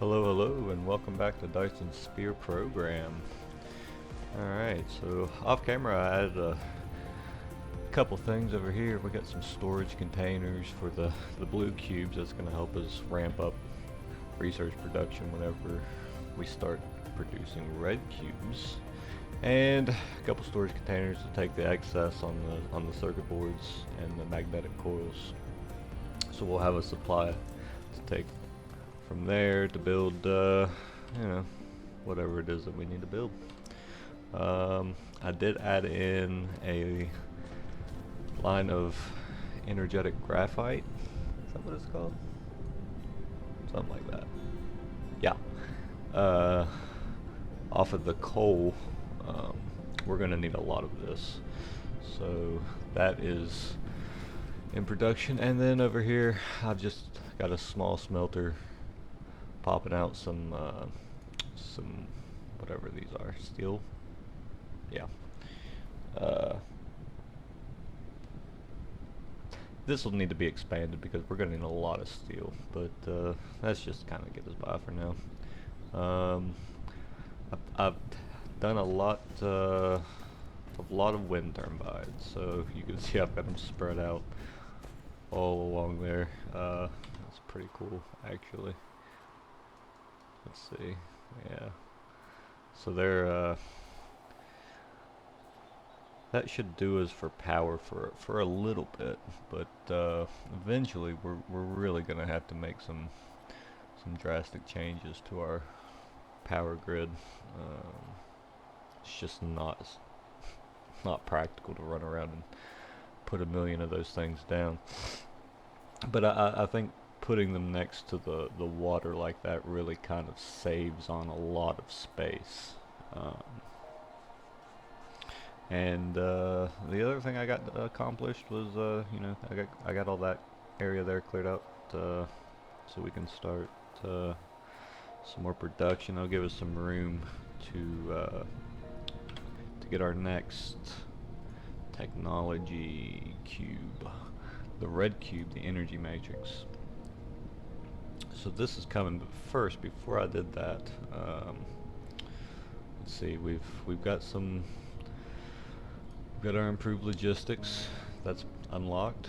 Hello, and welcome back to Dyson's Sphere program. Alright, so off camera I added a couple things over here. We got some storage containers for the blue cubes. That's going to help us ramp up research production whenever we start producing red cubes. And a couple storage containers to take the excess on the circuit boards and the magnetic coils. So we'll have a supply to take from there to build, whatever it is that we need to build. I did add in a line of energetic graphite. Is that what it's called? Something like that. Yeah. Off of the coal, we're going to need a lot of this. So that is in production. And then over here, I've just got a small smelter popping out some whatever these are, steel. Yeah. This will need to be expanded because we're going to need a lot of steel, but that's just kind of get us by for now. I've done a lot of wind turbines, so you can see I've got them spread out all along there. That's pretty cool, actually. Let's see, yeah. So they're that should do us for power for a little bit, but eventually we're really gonna have to make some drastic changes to our power grid. It's just not practical to run around and put a million of those things down. But I think putting them next to the water like that really kind of saves on a lot of space. And the other thing I got accomplished was, I got all that area there cleared out, so we can start some more production. That'll give us some room to get our next technology cube, the red cube, the energy matrix. So this is coming, but first, before I did that, let's see, we've got our improved logistics. That's unlocked.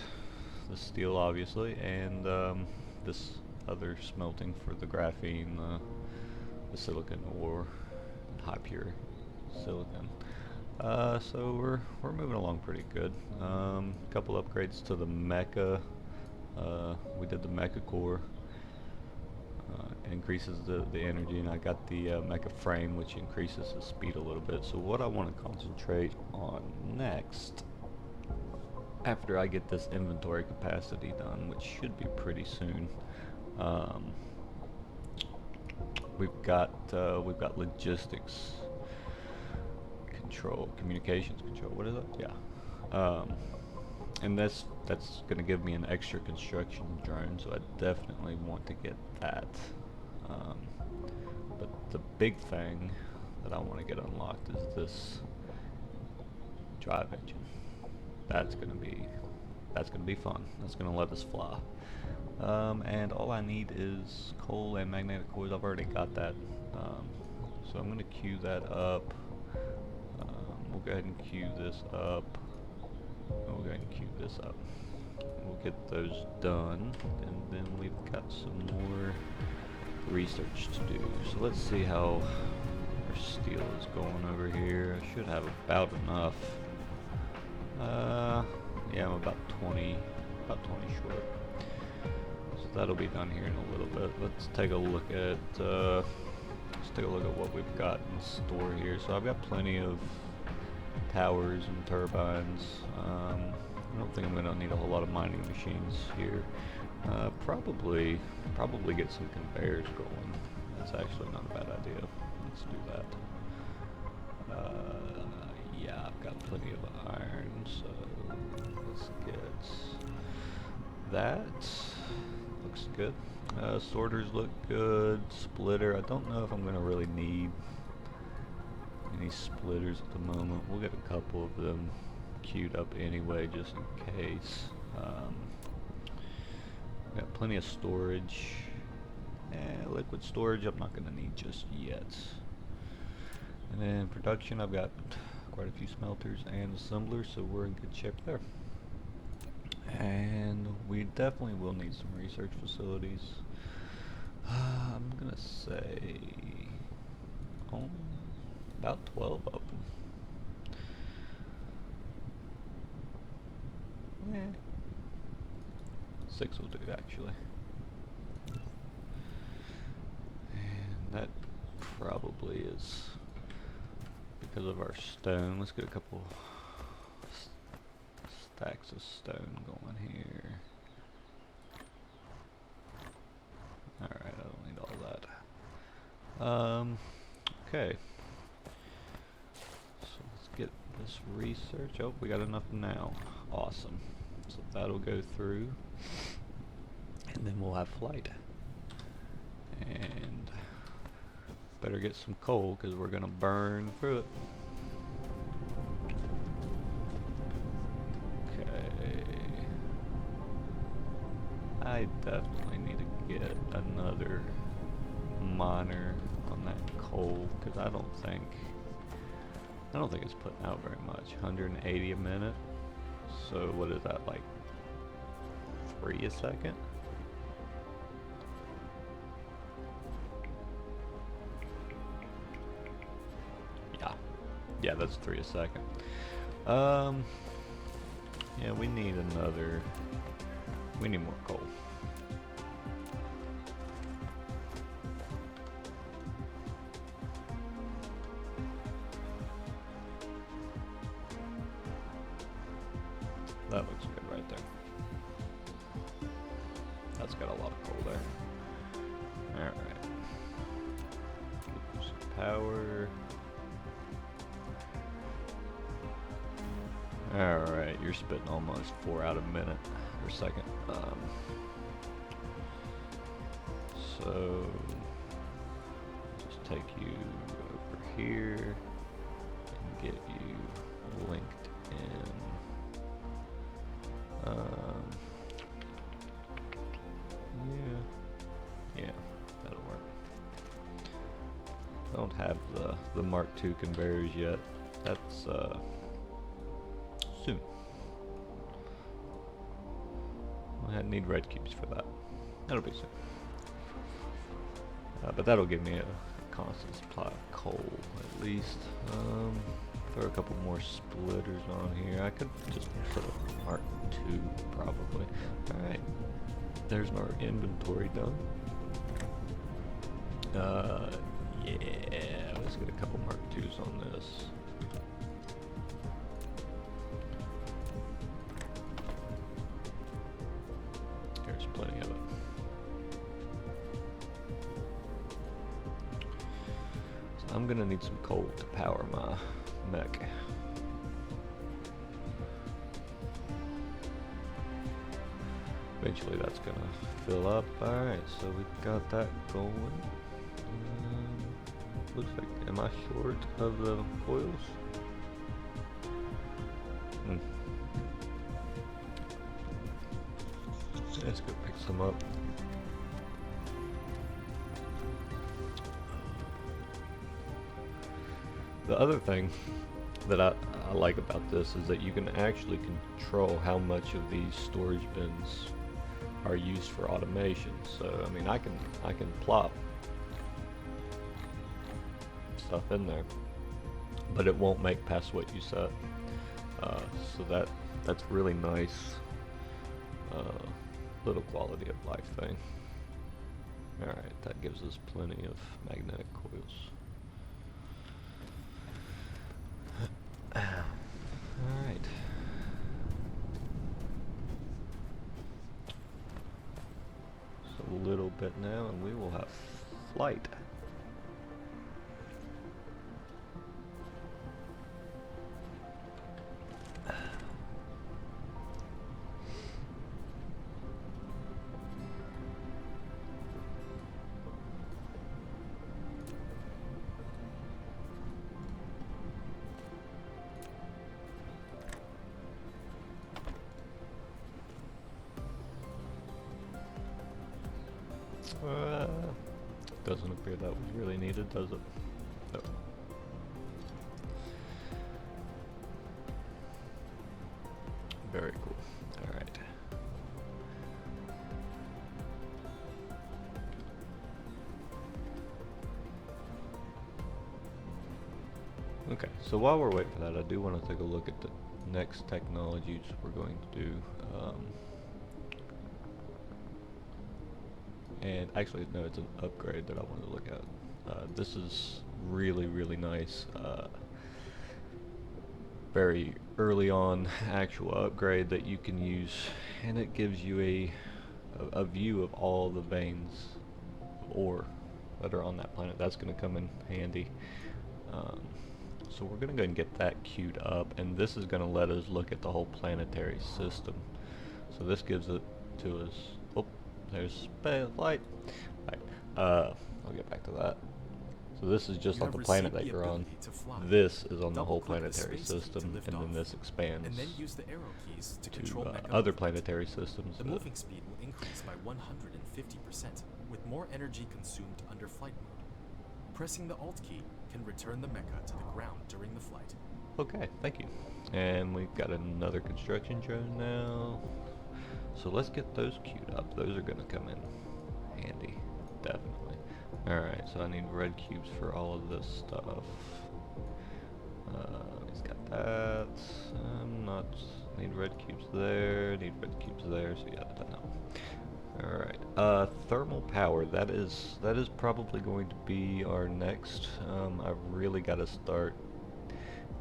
The steel, obviously, and this other smelting for the graphene, the silicon ore, high pure silicon. So we're moving along pretty good. Couple upgrades to the mecha. We did the mecha core. Increases the energy, and I got the mecha frame, which increases the speed a little bit. So what I want to concentrate on next, after I get this inventory capacity done, which should be pretty soon, we've got logistics control, communications control. What is it? Yeah. And that's going to give me an extra construction drone, so I definitely want to get that. But the big thing that I want to get unlocked is this drive engine. That's going to be fun. That's going to let us fly. And all I need is coal and magnetic coils. I've already got that. So I'm going to queue that up. We'll go ahead and queue this up. We'll go ahead and queue this up. We'll get those done, and then we've got some more research to do. So let's see how our steel is going over here. I should have about enough. Yeah, I'm about 20 short. So that'll be done here in a little bit. Let's take a look at what we've got in store here. So I've got plenty of towers and turbines. I don't think I'm going to need a whole lot of mining machines here. Probably get some conveyors going. That's actually not a bad idea. Let's do that. Yeah, I've got plenty of iron, so let's get that. Looks good. Sorters look good. Splitter, I don't know if I'm going to really need any splitters at the moment. We'll get a couple of them queued up anyway, just in case. Got plenty of storage. liquid storage I'm not going to need just yet. And then production, I've got quite a few smelters and assemblers, so we're in good shape there. And we definitely will need some research facilities. I'm going to say about 12 of them. Yeah. 6 will do, actually. And that probably is because of our stone. Let's get a couple stacks of stone going here. Alright, I don't need all that. Okay. So let's get this research. Oh, we got enough now. Awesome. So that'll go through. And then we'll have flight. And better get some coal because we're gonna burn through it. Okay. I definitely need to get another miner on that coal because I don't think it's putting out very much. 180 a minute. So what is that, like 3 a second? Yeah, that's 3 a second. Yeah, we need more coal. That looks good right there. That's got a lot of coal there. Alright. Some power. Alright, you're spitting almost 4 out a minute or second. So just take you over here and get you linked in. Yeah, that'll work. I don't have the Mark II conveyors yet. That's soon. I need red cubes for that. That'll be soon. But that'll give me a constant supply of coal, at least. Throw a couple more splitters on here. I could just put a Mark II, probably. Alright. There's our inventory done. Yeah, let's get a couple Mark IIs on this. There's plenty of it. So I'm gonna need some coal to power my mech. Eventually that's gonna fill up. Alright, so we've got that going. Looks like, am I short of the coils? Let's go pick some up. The other thing that I like about this is that you can actually control how much of these storage bins are used for automation. So I mean, I can plop stuff in there, but it won't make past what you set. So that's really nice. Little quality of life thing. Alright, that gives us plenty of magnetic coils. Alright. So a little bit now and we will have flight. Doesn't appear that was really needed, does it? No. Very cool. Alright. Okay, so while we're waiting for that, I do want to take a look at the next technologies we're going to do. And actually, no, it's an upgrade that I want to look at. This is really, really nice. Very early on actual upgrade that you can use, and it gives you a view of all the veins of ore that are on that planet. That's going to come in handy. So we're going to go and get that queued up, and this is going to let us look at the whole planetary system. So this gives it to us. Oh, there's light. Right. I'll get back to that. So this is just on the planet that you're on. This is on the whole planetary system, and then this expands and then use the arrow keys to control other planetary systems. The moving speed will increase by 150%, with more energy consumed under flight mode. Pressing the Alt key can return the mecha to the ground during the flight. Okay, thank you. And we've got another construction drone now. So let's get those queued up. Those are going to come in handy, definitely. Alright, so I need red cubes for all of this stuff. He's got that. Need red cubes there, need red cubes there, so yeah, that now. Alright, thermal power, that is probably going to be our next. I've really got to start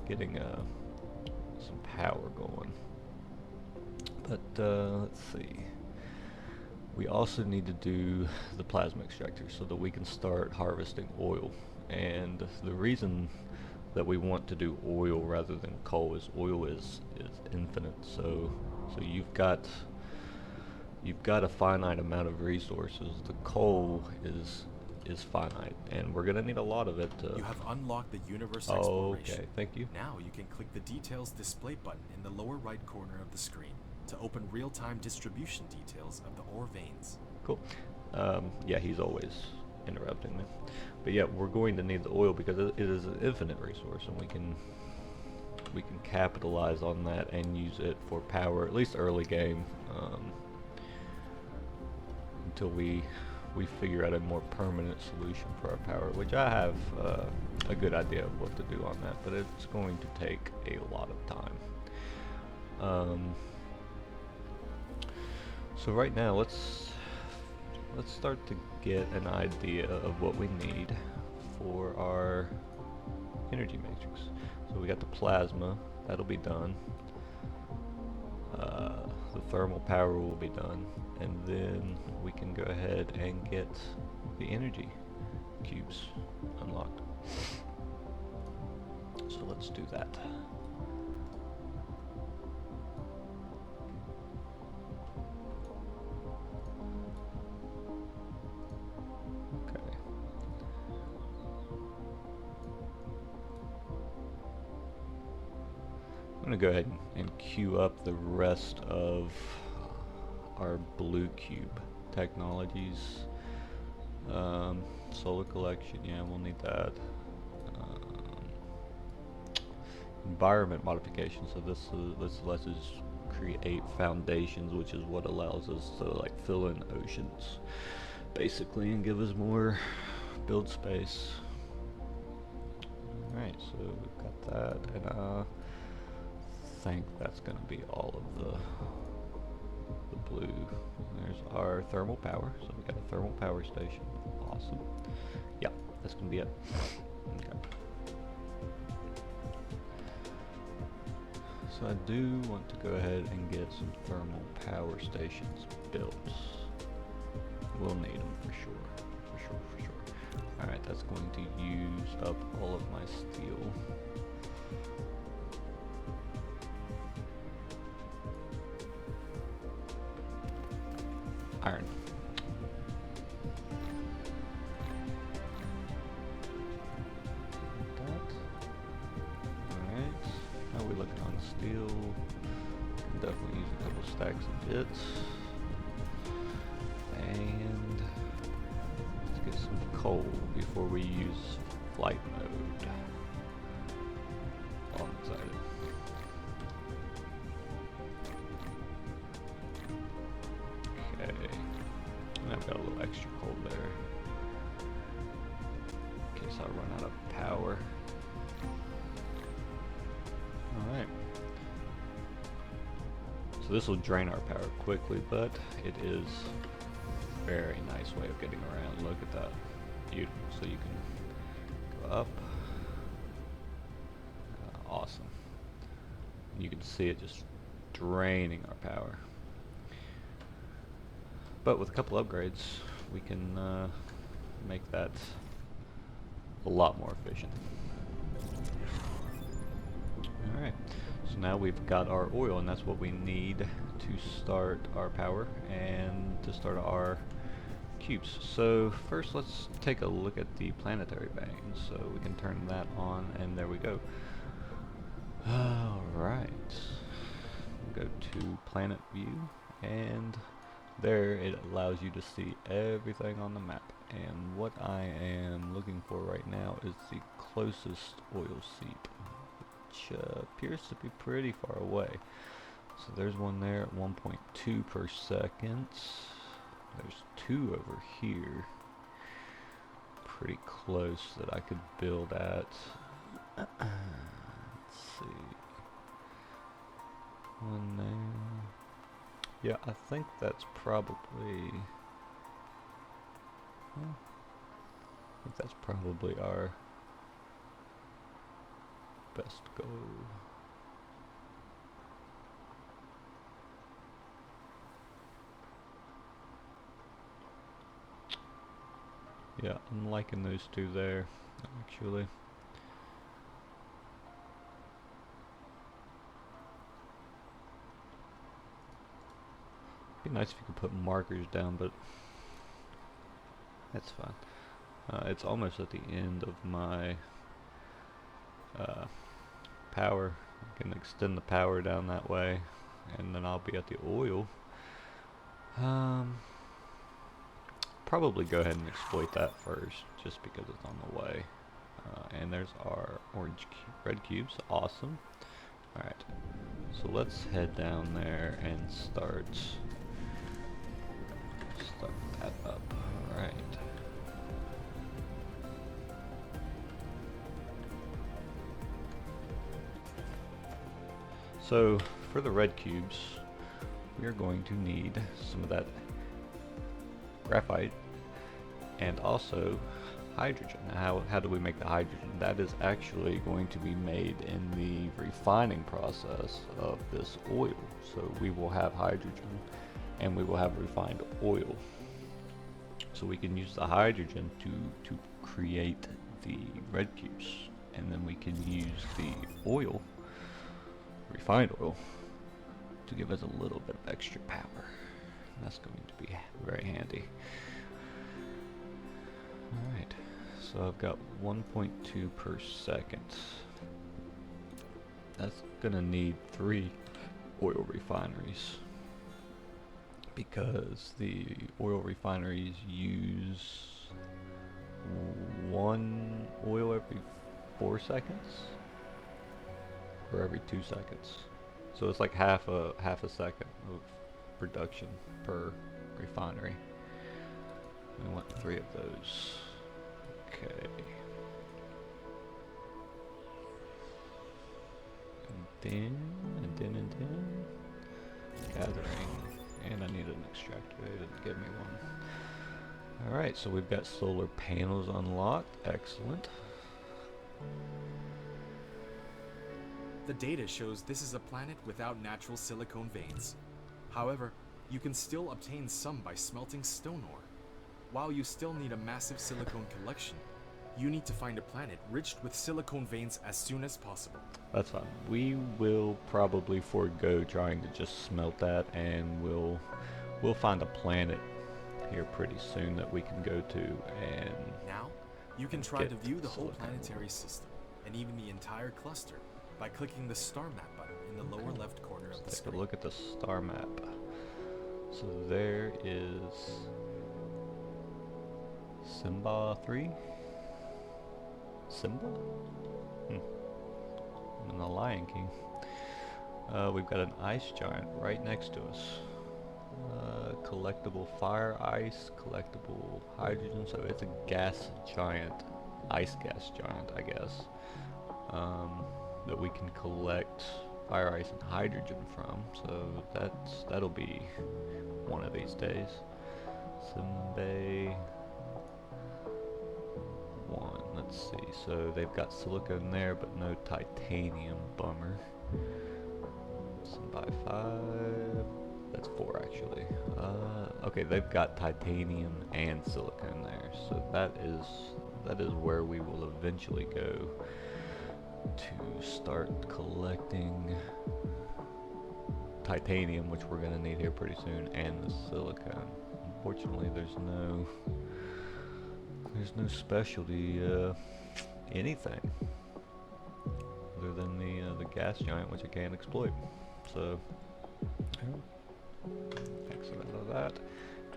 getting some power going. But let's see. We also need to do the plasma extractor so that we can start harvesting oil. And the reason that we want to do oil rather than coal is oil is infinite. So you've got a finite amount of resources. The coal is finite, and we're gonna need a lot of it to... You have unlocked the universe exploration. Okay, thank you. Now you can click the details display button in the lower right corner of the screen to open real-time distribution details of the ore veins. Cool. Yeah, he's always interrupting me. But yeah, we're going to need the oil because it is an infinite resource, and we can capitalize on that and use it for power, at least early game, until we figure out a more permanent solution for our power, which I have a good idea of what to do on that, but it's going to take a lot of time. So right now, let's start to get an idea of what we need for our energy matrix. So we got the plasma, that'll be done. The thermal power will be done, and then we can go ahead and get the energy cubes unlocked. So let's do that. I'm going to go ahead and queue up the rest of our blue cube technologies. Solar collection, yeah, we'll need that. Environment modification, so this lets us create foundations, which is what allows us to like fill in oceans basically and give us more build space. Alright, so we've got that, and I think that's going to be all of the blue. There's our thermal power, so we got a thermal power station. Awesome. Yeah, that's going to be it. Okay. So I do want to go ahead and get some thermal power stations built. We'll need them for sure. For sure. Alright, that's going to use up all of my steel. Iron. Like that. Alright. How are we looking on steel? Can definitely use a couple stacks of bits. And let's get some coal before we use flight mode. Oh, I'm excited. Okay. And I've got a little extra coal there. In case I run out of power. Alright. So this will drain our power quickly, but it is a very nice way of getting around. Look at that. Beautiful. So you can go up. Awesome. You can see it just draining our power. But with a couple upgrades, we can make that a lot more efficient. Alright, so now we've got our oil, and that's what we need to start our power and to start our cubes. So first let's take a look at the planetary vein. So we can turn that on, and there we go. Alright, we'll go to planet view, and there it allows you to see everything on the map. And what I am looking for right now is the closest oil seep, which appears to be pretty far away. So there's one there at 1.2 per second. There's two over here, pretty close, that I could build at. Let's see. One there. Yeah, I think that's probably... I think that's probably our best goal. Yeah, I'm liking those two there, actually. Be nice if you could put markers down, but that's fine. It's almost at the end of my power. I can extend the power down that way, and then I'll be at the oil. Probably go ahead and exploit that first, just because it's on the way. And there's our red cubes. Awesome. Alright, so let's head down there and start that up. Alright. So for the red cubes, we are going to need some of that graphite and also hydrogen. How do we make the hydrogen? That is actually going to be made in the refining process of this oil. So we will have hydrogen and we will have refined oil. So we can use the hydrogen to create the red cubes, and then we can use the oil, refined oil, to give us a little bit of extra power. And that's going to be very handy. Alright, so I've got 1.2 per second. That's gonna need 3 oil refineries, because the oil refineries use 1 oil every 4 seconds, or every 2 seconds. So it's like half a second of production per refinery. We want 3 of those. Okay. And then gathering. And I need an extractor. They didn't give me one. Alright, so we've got solar panels unlocked. Excellent. The data shows this is a planet without natural silicone veins. However, you can still obtain some by smelting stone ore. While you still need a massive silicone collection, you need to find a planet rich with silicone veins as soon as possible. That's fine. We will probably forego trying to just smelt that, and we'll find a planet here pretty soon that we can go to, and now you can try to view the whole planetary system and even the entire cluster by clicking the star map button in the lower left corner of the screen. Take a look at the star map. So there is Simba 3? Simba? And the Lion King. We've got an ice giant right next to us. Collectible fire ice, collectible hydrogen, so it's a gas giant, ice gas giant, I guess, that we can collect fire ice and hydrogen from, so that'll be one of these days. Simbe 1, let's see, so they've got silicone there but no titanium, bummer. Simbe 5, that's 4 actually. Okay, they've got titanium and silicone there, so that is where we will eventually go to start collecting titanium, which we're gonna need here pretty soon, and the silicone. Unfortunately, there's no specialty anything other than the gas giant, which I can't exploit. So exit out of that,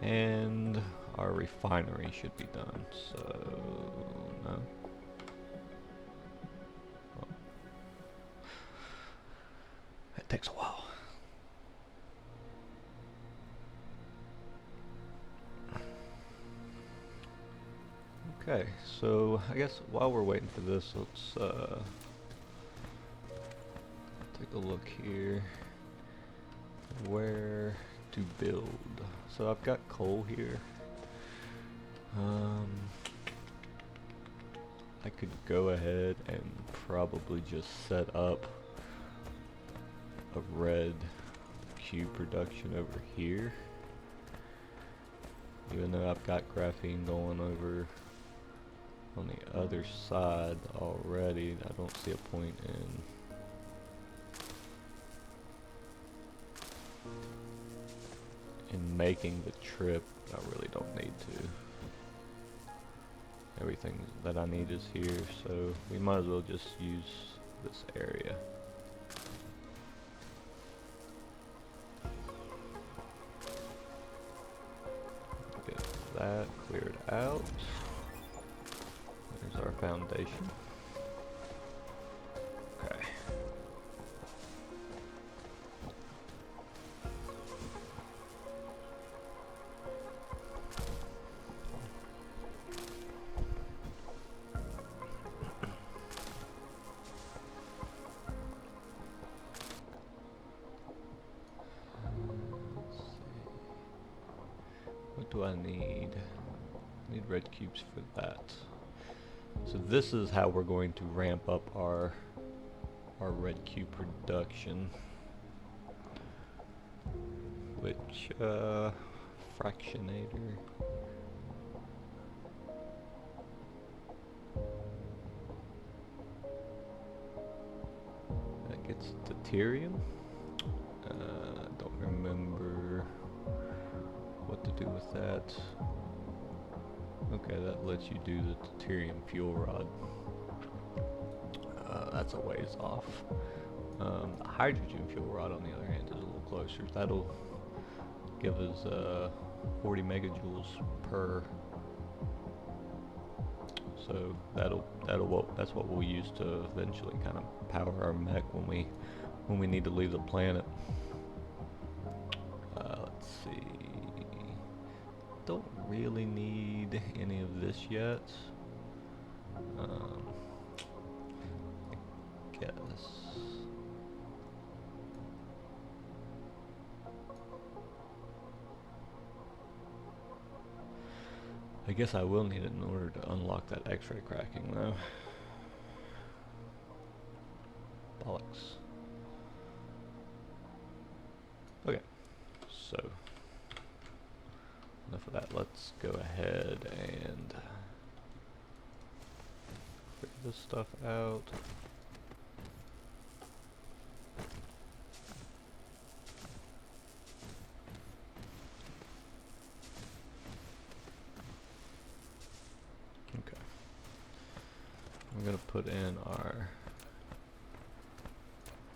and our refinery should be done. So no. Well, it takes a while. Okay, so I guess while we're waiting for this, let's take a look here. Where to build? So I've got coal here. I could go ahead and probably just set up a red cube production over here. Even though I've got graphene going over on the other side already, I don't see a point in making the trip. I really don't need to. Everything that I need is here, so we might as well just use this area. Get that cleared out. There's our foundation. Okay. What do I need? I need red cubes for that. So this is how we're going to ramp up our red cube production. Which fractionator? That gets deuterium. Don't remember what to do with that. Okay, that lets you do the deuterium fuel rod. That's a ways off. The hydrogen fuel rod, on the other hand, is a little closer. That'll give us 40 megajoules per. So that's what we'll use to eventually kind of power our mech when we need to leave the planet. Let's see. Don't really need any of this yet. I guess. I guess I will need it in order to unlock that X-ray cracking, though. Bollocks. Okay, so enough of that. Let's go ahead and figure this stuff out. Okay. I'm gonna put in our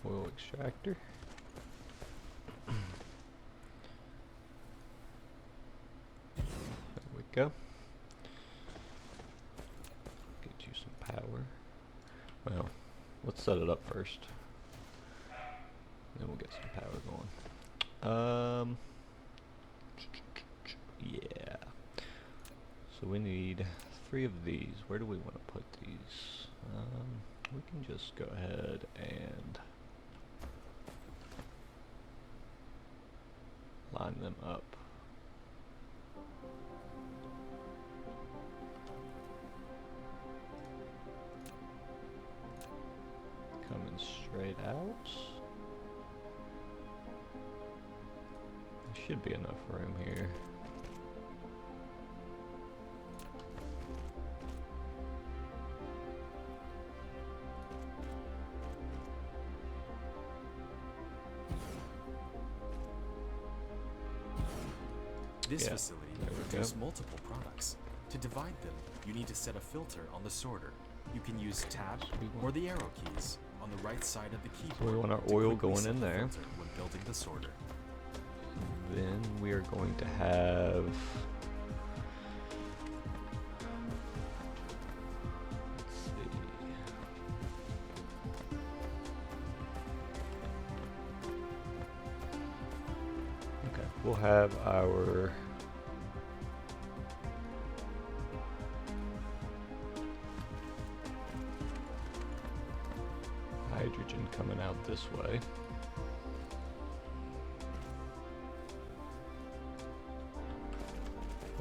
oil extractor. There we go. Well, let's set it up first. Then we'll get some power going. Yeah. So we need 3 of these. Where do we want to put these? We can just go ahead and line them up. Coming straight out. There should be enough room here. This Yeah, facility there will we produce go. multiple products. To divide them, you need to set a filter on the sorter. You can use tab or the arrow keys on the right side of the keyboard. we want our to oil quickly going set in the there. filter when building the sorter. Then we are going to have, let's see. Okay, we'll have our hydrogen coming out this way.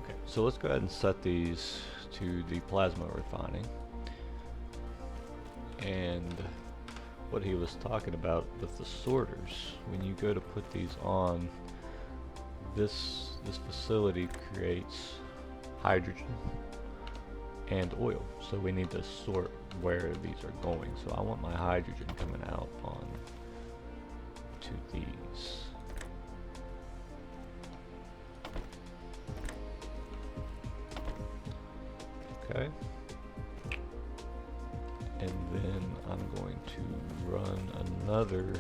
Okay, so let's go ahead and set these to the plasma refining. And what he was talking about with the sorters, when you go to put these on, this facility creates hydrogen and oil. So we need to sort where these are going. So I want my hydrogen coming out on to these. Okay. And then I'm going to run another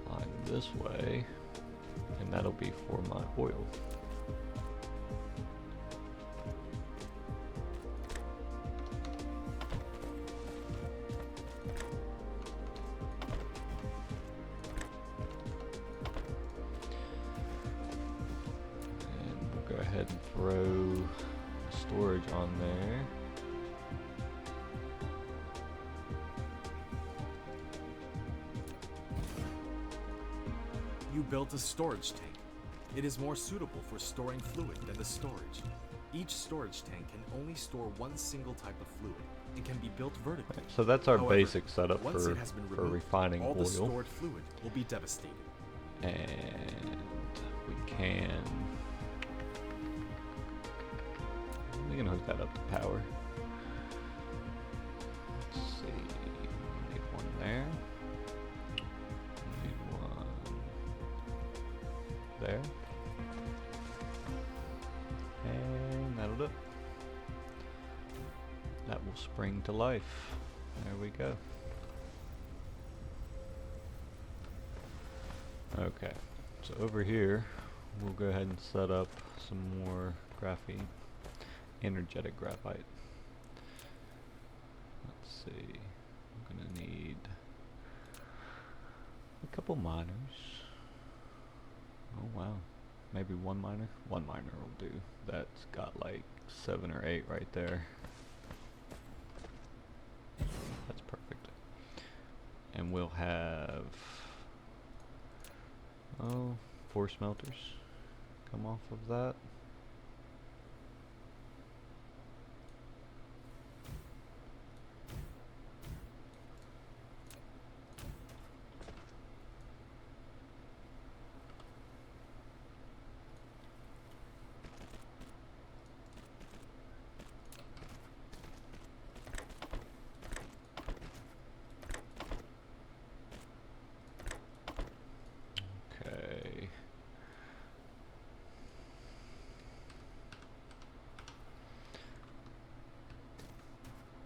line this way, and that'll be for my oil. Go ahead and throw storage on there. You built a storage tank. It is more suitable for storing fluid than the storage. Each storage tank can only store one single type of fluid and can be built vertically. So that's our However, basic setup once it has been for removed, refining all oil. the stored fluid will be devastated. And we can hook that up to power. Let's see, we need one there. We need one there. And that'll do it. That will spring to life. There we go. Okay, so over here, we'll go ahead and set up some more graphene, energetic graphite. Let's see, I'm gonna need a couple miners. Oh wow, maybe one miner? One miner will do. That's got like 7 or 8 right there. That's perfect. And we'll have 4 smelters come off of that. Okay.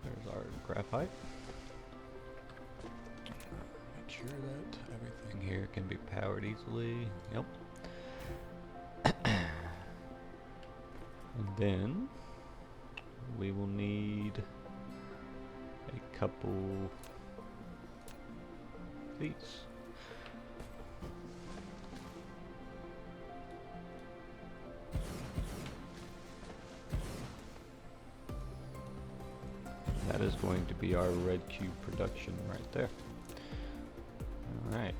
There's our graphite. Make sure that everything here can be powered easily. Yep. And then we will need a couple of these. That is going to be our red cube production right there. Alright.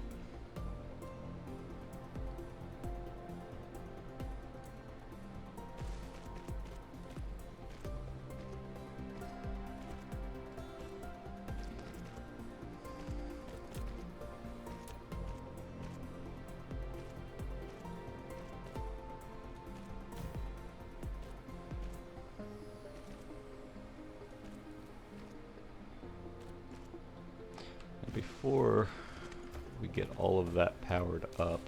Before we get all of that powered up,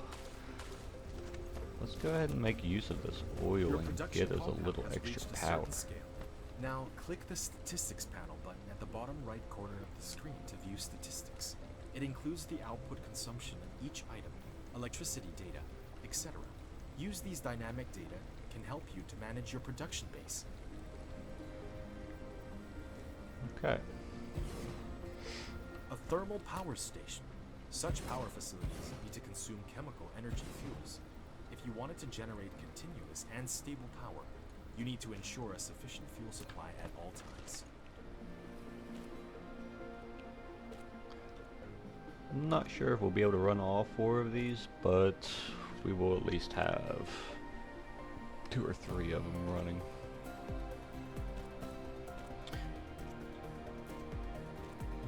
let's go ahead and make use of this oil and get us a little extra power. Now click the Statistics panel button at the bottom right corner of the screen to view statistics. It includes the output consumption of each item, electricity data, etc. Use these dynamic data can help you to manage your production base. Okay. A thermal power station. Such power facilities need to consume chemical energy fuels. If you want it to generate continuous and stable power, you need to ensure a sufficient fuel supply at all times. I'm not sure if we'll be able to run all 4 of these, but we will at least have 2 or 3 of them running.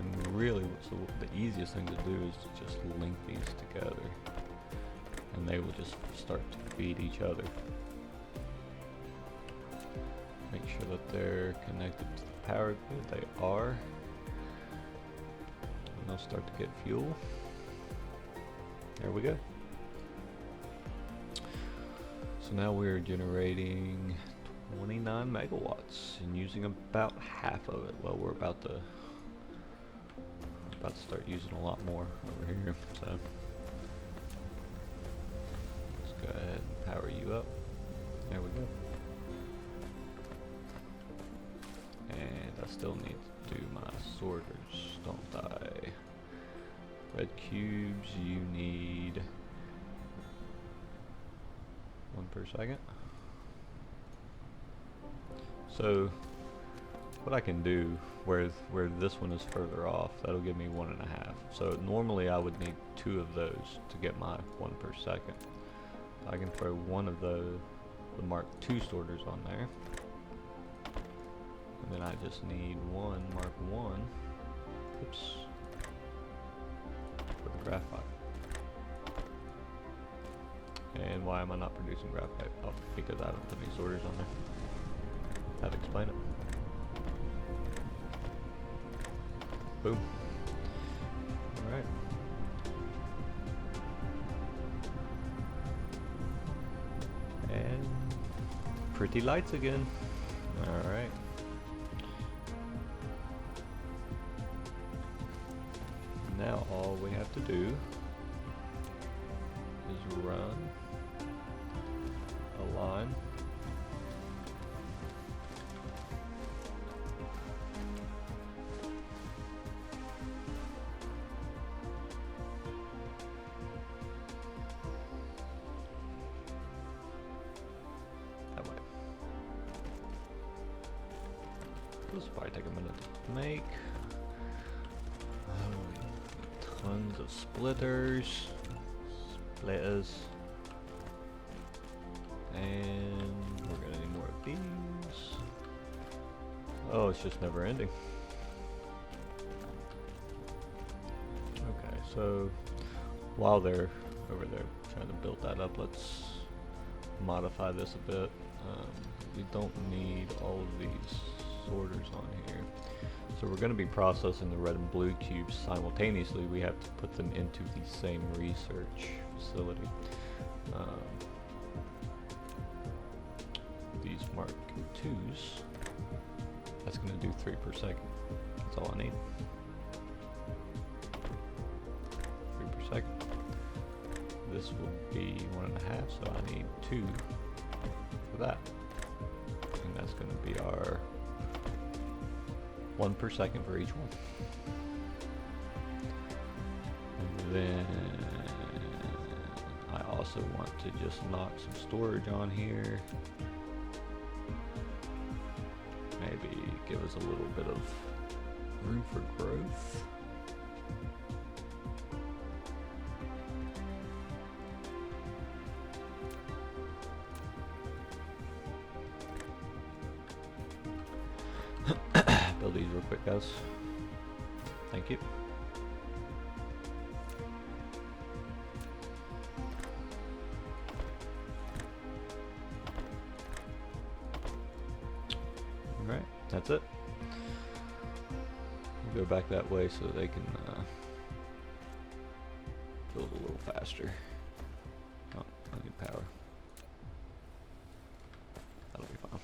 And really, so the easiest thing to do is to just link these together, and they will just start to feed each other. Make sure that they're connected to the power grid. They are. And they'll start to get fuel. There we go. So now we're generating 29 megawatts and using about half of it. Well, we're about to start using a lot more over here. So let's go ahead and power you up. There we go. And I still need to do my sorters, don't I? Red cubes, you need 1 per second. So what I can do, where this one is further off, that'll give me 1.5. So normally I would need 2 of those to get my 1 per second. I can throw 1 of the Mark II sorters on there. And then I just need 1 Mark I, oops, for the graphite. And why am I not producing graphite? Oh, because I haven't put any sorters on there. That'd explain it. Boom. Alright. And pretty lights again. Alright. Now all we have to do is run a line . That way. This will probably take a minute to make. Tons of splitters, and we're gonna need more of these. Oh, it's just never ending. Okay, so while they're over there trying to build that up, let's modify this a bit. We don't need all of these sorters on here. So we're going to be processing the red and blue cubes simultaneously. We have to put them into the same research facility. These Mark IIs, that's going to do 3 per second. That's all I need. 3 per second. This will be 1.5, so I need 2 for that. And that's going to be our 1 per second for each one. And then I also want to just knock some storage on here. Maybe give us a little bit of room for growth. Build these real quick, guys. Thank you. Alright, that's it. We'll go back that way so they can build a little faster. Oh, I need power. That'll be fine.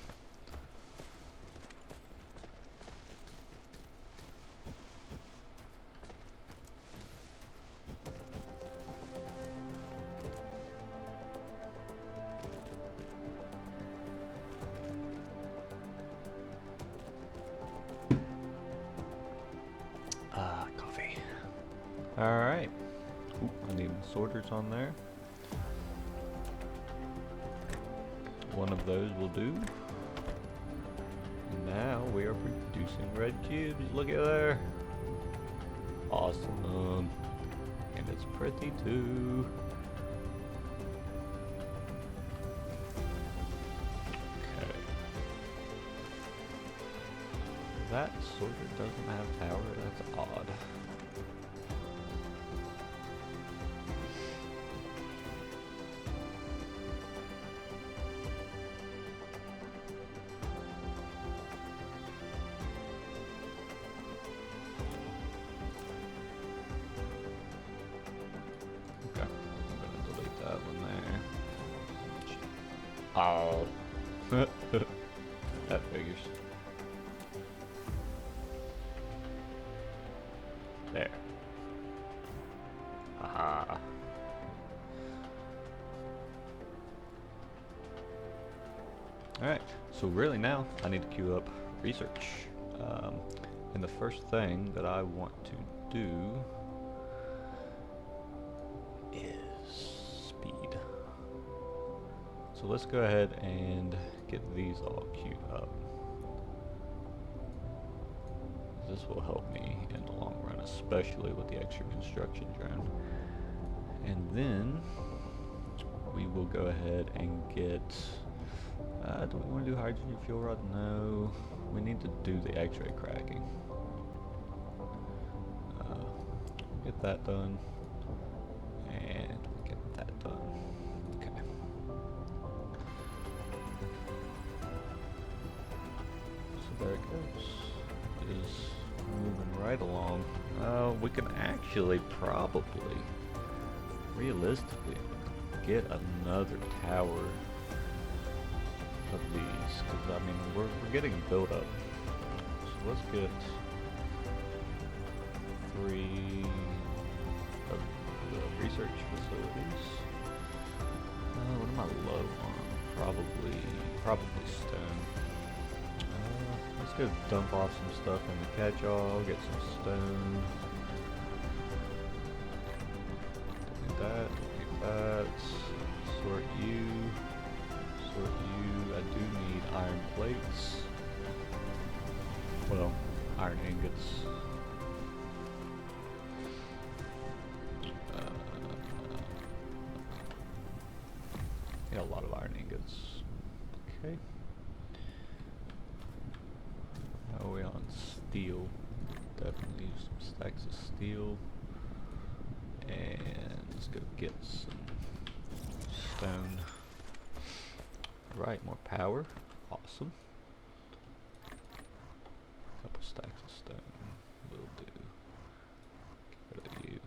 Coffee. Alright. I need sorters on there. One of those will do. Now we are producing red cubes. Look at there. Awesome. And it's pretty too. Okay. That sorter doesn't have power. That's odd. Okay, I'm gonna delete that one there. Oh. That figures. There. Aha. Alright, so really now I need to queue up research. And the first thing that I want to do is speed. So let's go ahead and get these all queued up. This will help me in the long run, especially with the extra construction drone. And then we will go ahead and get, do we want to do hydrogen fuel rod? No, we need to do the x-ray cracking. Get that done, and get that done. Okay. So there it goes. It is moving right along. We can actually probably, realistically, get another tower of these, because I mean we're getting built up. So let's get 3 of the research facilities. What am I low on? Probably stone. Let's go dump off some stuff in the catch-all, get some stone. Do that, do that. Sort you. Sort you. I do need iron plates. Well, iron ingots. Yeah, a lot of iron ingots. Okay. How are we on steel? Definitely use some stacks of steel. And let's go get some stone. Right, more power. Awesome. Couple stacks of stone will do. Get rid of you.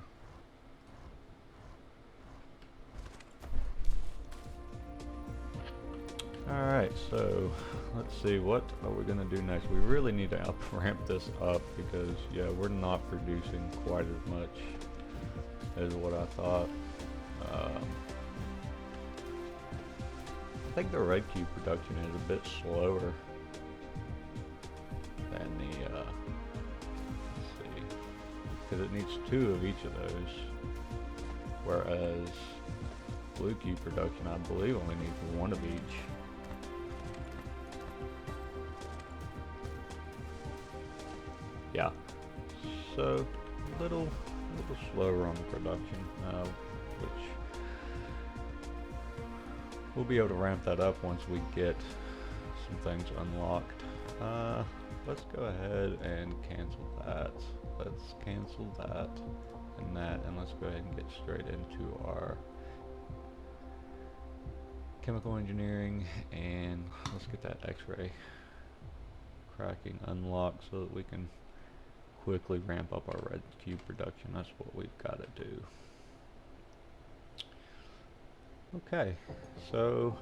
Alright, so let's see, what are we going to do next? We really need to ramp this up because, yeah, we're not producing quite as much as what I thought. I think the red cube production is a bit slower than the because it needs 2 of each of those. Whereas blue cube production, I believe, only needs 1 of each. Yeah, so little slower on the production, which we'll be able to ramp that up once we get some things unlocked. Let's go ahead and cancel that. Let's cancel that and that, and let's go ahead and get straight into our chemical engineering, and let's get that X-ray cracking unlocked so that we can quickly ramp up our red cube production. That's what we've got to do. Okay, so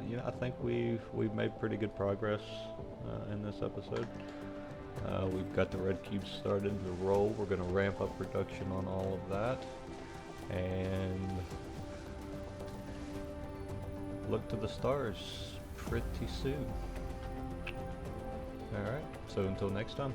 you know, I think we've made pretty good progress in this episode. We've got the red cube started to roll. We're going to ramp up production on all of that, and look to the stars pretty soon. Alright, so until next time.